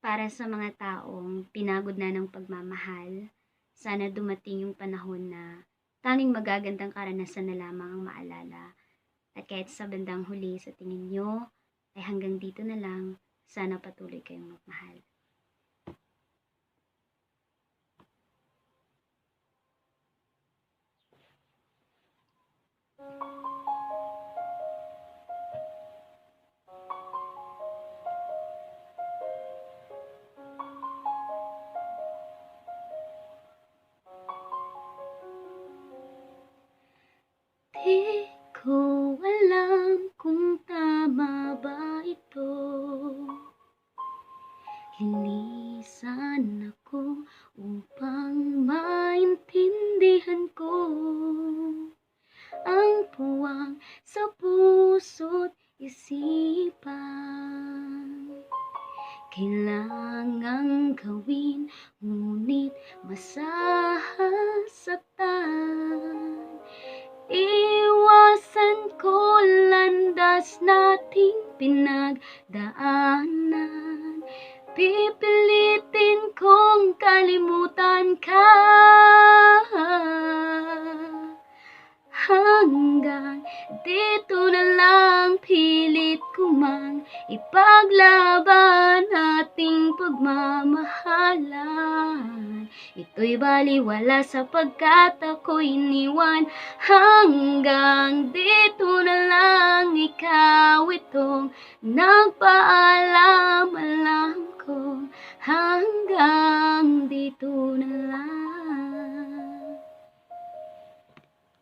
Para sa mga taong pinagod na ng pagmamahal, sana dumating yung panahon na tanging magagandang karanasan na lamang ang maalala. At kahit sa bandang huli sa tingin nyo, ay hanggang dito na lang, sana patuloy kayong magmahal. Di ko alam kung tama ba ito. Linisan ako upang maintindihan ko ang puwang sa puso't isipan. Kailangang gawin, ngunit masasaktan. Iwasan ko landas nating pinagdaanan. Pipilitin kong kalimutan ka. Hanggang dito na lang, pilit ko mang ipaglaban ating pagmamahalan. Ito'y baliwala sapagkat ako'y iniwan. Hanggang dito na lang, ikaw itong nagpaalam. Alam ko hanggang dito na lang.